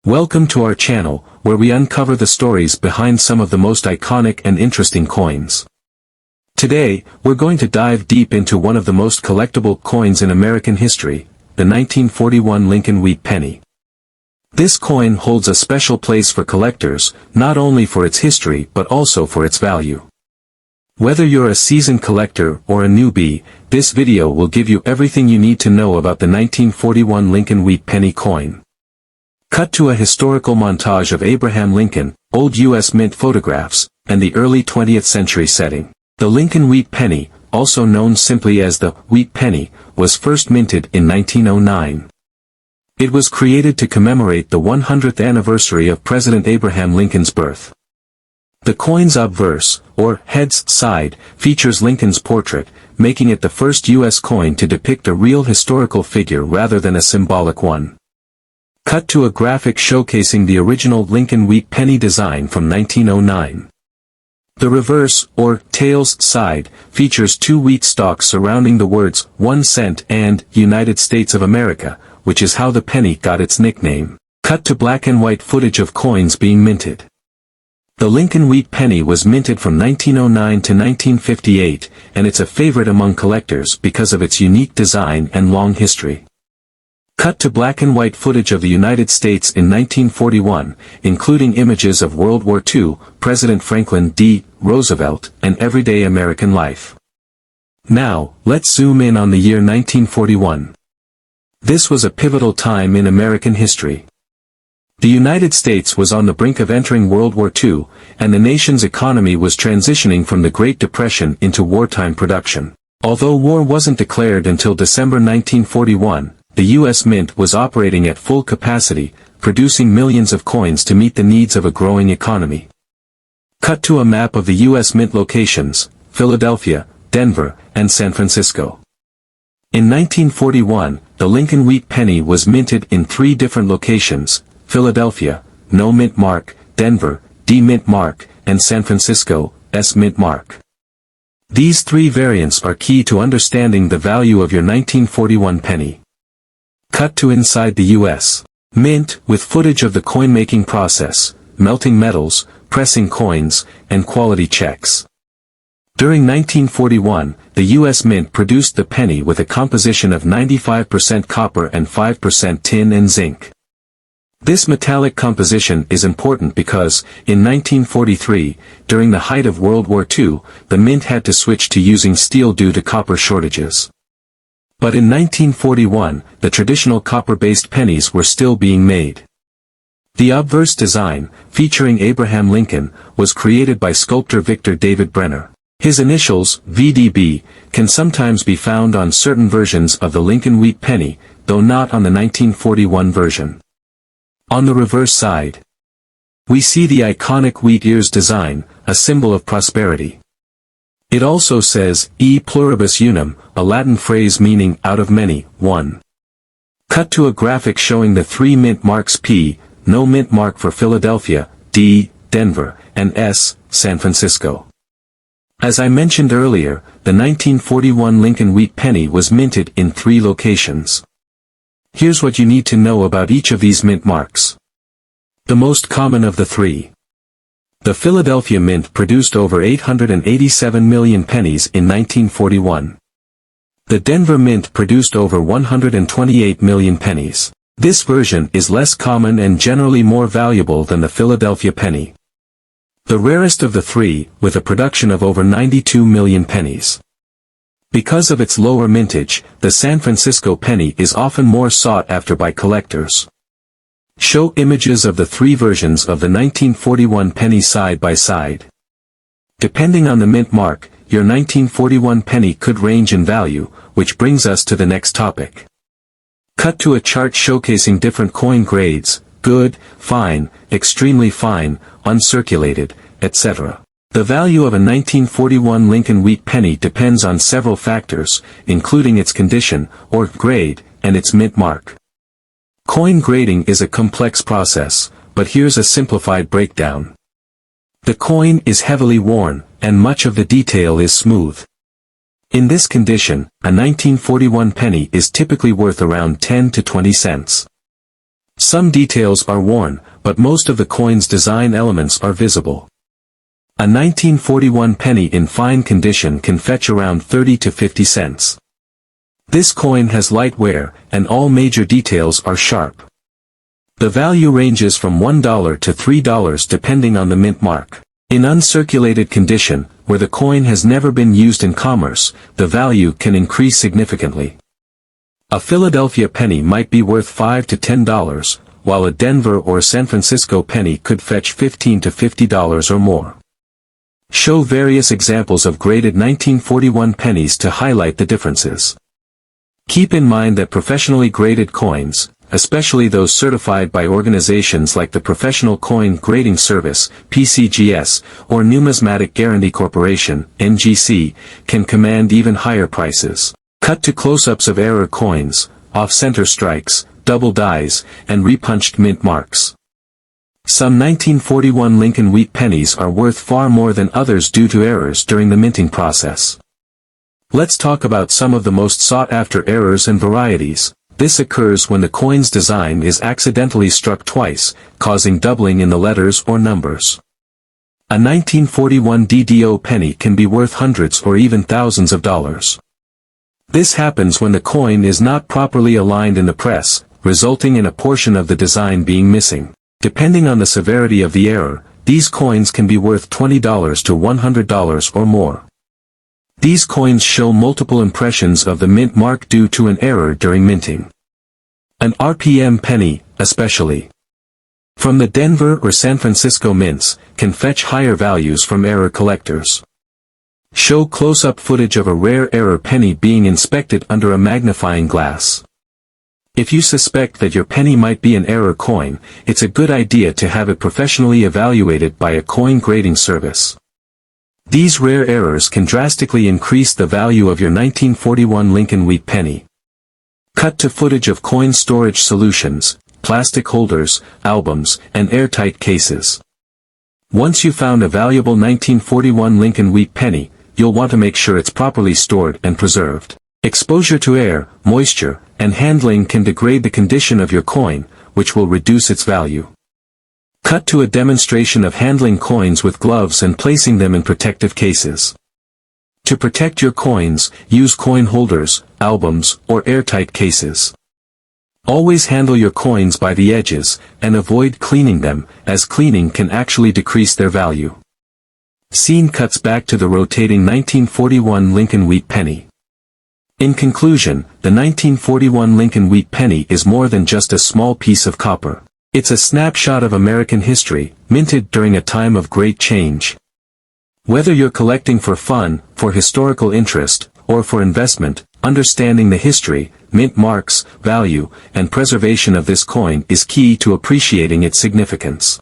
Welcome to our channel, where we uncover the stories behind some of the most iconic and interesting coins. Today, we're going to dive deep into one of the most collectible coins in American history, the 1941 Lincoln wheat penny. This coin holds a special place for collectors, not only for its history but also for its value. Whether you're a seasoned collector or a newbie, this video will give you everything you need to know about the 1941 Lincoln wheat penny coin. Cut to a historical montage of Abraham Lincoln, old U.S. Mint photographs, and the early 20th century setting. The Lincoln wheat penny, also known simply as the wheat penny, was first minted in 1909. It was created to commemorate the 100th anniversary of President Abraham Lincoln's birth. The coin's obverse, or head's side, features Lincoln's portrait, making it the first U.S. coin to depict a real historical figure rather than a symbolic one. Cut to a graphic showcasing the original Lincoln wheat penny design from 1909. The reverse, or tails side, features two wheat stalks surrounding the words 1 cent and United States of America, which is how the penny got its nickname. Cut to black and white footage of coins being minted. The Lincoln wheat penny was minted from 1909 to 1958, and it's a favorite among collectors because of its unique design and long history. Cut to black and white footage of the United States in 1941, including images of World War II, President Franklin D. Roosevelt, and everyday American life. Now, let's zoom in on the year 1941. This was a pivotal time in American history. The United States was on the brink of entering World War II, and the nation's economy was transitioning from the Great Depression into wartime production. Although war wasn't declared until December 1941, the U.S. Mint was operating at full capacity, producing millions of coins to meet the needs of a growing economy. Cut to a map of the U.S. Mint locations: Philadelphia, Denver, and San Francisco. In 1941, the Lincoln wheat penny was minted in three different locations: Philadelphia, no mint mark; Denver, D mint mark; and San Francisco, S mint mark. These three variants are key to understanding the value of your 1941 penny. Cut to inside the U.S. Mint, with footage of the coin-making process, melting metals, pressing coins, and quality checks. During 1941, the U.S. Mint produced the penny with a composition of 95% copper and 5% tin and zinc. This metallic composition is important because, in 1943, during the height of World War II, the Mint had to switch to using steel due to copper shortages. But in 1941, the traditional copper-based pennies were still being made. The obverse design, featuring Abraham Lincoln, was created by sculptor Victor David Brenner. His initials, VDB, can sometimes be found on certain versions of the Lincoln wheat penny, though not on the 1941 version. On the reverse side, we see the iconic wheat ears design, a symbol of prosperity. It also says, E pluribus unum, a Latin phrase meaning, out of many, one. Cut to a graphic showing the three mint marks: P, no mint mark for Philadelphia; D, Denver; and S, San Francisco. As I mentioned earlier, the 1941 Lincoln wheat penny was minted in three locations. Here's what you need to know about each of these mint marks. The most common of the three. The Philadelphia Mint produced over 887 million pennies in 1941. The Denver Mint produced over 128 million pennies. This version is less common and generally more valuable than the Philadelphia penny. The rarest of the three, with a production of over 92 million pennies. Because of its lower mintage, the San Francisco penny is often more sought after by collectors. Show images of the three versions of the 1941 penny side by side. Depending on the mint mark, your 1941 penny could range in value, which brings us to the next topic. Cut to a chart showcasing different coin grades: good, fine, extremely fine, uncirculated, etc. The value of a 1941 Lincoln wheat penny depends on several factors, including its condition, or grade, and its mint mark. Coin grading is a complex process, but here's a simplified breakdown. The coin is heavily worn, and much of the detail is smooth. In this condition, a 1941 penny is typically worth around 10 to 20 cents. Some details are worn, but most of the coin's design elements are visible. A 1941 penny in fine condition can fetch around 30 to 50 cents. This coin has light wear, and all major details are sharp. The value ranges from $1 to $3 depending on the mint mark. In uncirculated condition, where the coin has never been used in commerce, the value can increase significantly. A Philadelphia penny might be worth $5 to $10, while a Denver or San Francisco penny could fetch $15 to $50 or more. Show various examples of graded 1941 pennies to highlight the differences. Keep in mind that professionally graded coins, especially those certified by organizations like the Professional Coin Grading Service, PCGS, or Numismatic Guarantee Corporation, NGC, can command even higher prices. Cut to close-ups of error coins, off-center strikes, double dies, and repunched mint marks. Some 1941 Lincoln wheat pennies are worth far more than others due to errors during the minting process. Let's talk about some of the most sought-after errors and varieties. This occurs when the coin's design is accidentally struck twice, causing doubling in the letters or numbers. A 1941 DDO penny can be worth hundreds or even thousands of dollars. This happens when the coin is not properly aligned in the press, resulting in a portion of the design being missing. Depending on the severity of the error, these coins can be worth $20 to $100 or more. These coins show multiple impressions of the mint mark due to an error during minting. An RPM penny, especially from the Denver or San Francisco mints, can fetch higher values from error collectors. Show close-up footage of a rare error penny being inspected under a magnifying glass. If you suspect that your penny might be an error coin, it's a good idea to have it professionally evaluated by a coin grading service. These rare errors can drastically increase the value of your 1941 Lincoln wheat penny. Cut to footage of coin storage solutions, plastic holders, albums, and airtight cases. Once you found a valuable 1941 Lincoln wheat penny, you'll want to make sure it's properly stored and preserved. Exposure to air, moisture, and handling can degrade the condition of your coin, which will reduce its value. Cut to a demonstration of handling coins with gloves and placing them in protective cases. To protect your coins, use coin holders, albums, or airtight cases. Always handle your coins by the edges, and avoid cleaning them, as cleaning can actually decrease their value. Scene cuts back to the rotating 1941 Lincoln wheat penny. In conclusion, the 1941 Lincoln wheat penny is more than just a small piece of copper. It's a snapshot of American history, minted during a time of great change. Whether you're collecting for fun, for historical interest, or for investment, understanding the history, mint marks, value, and preservation of this coin is key to appreciating its significance.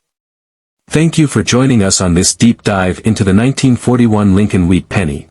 Thank you for joining us on this deep dive into the 1941 Lincoln wheat penny.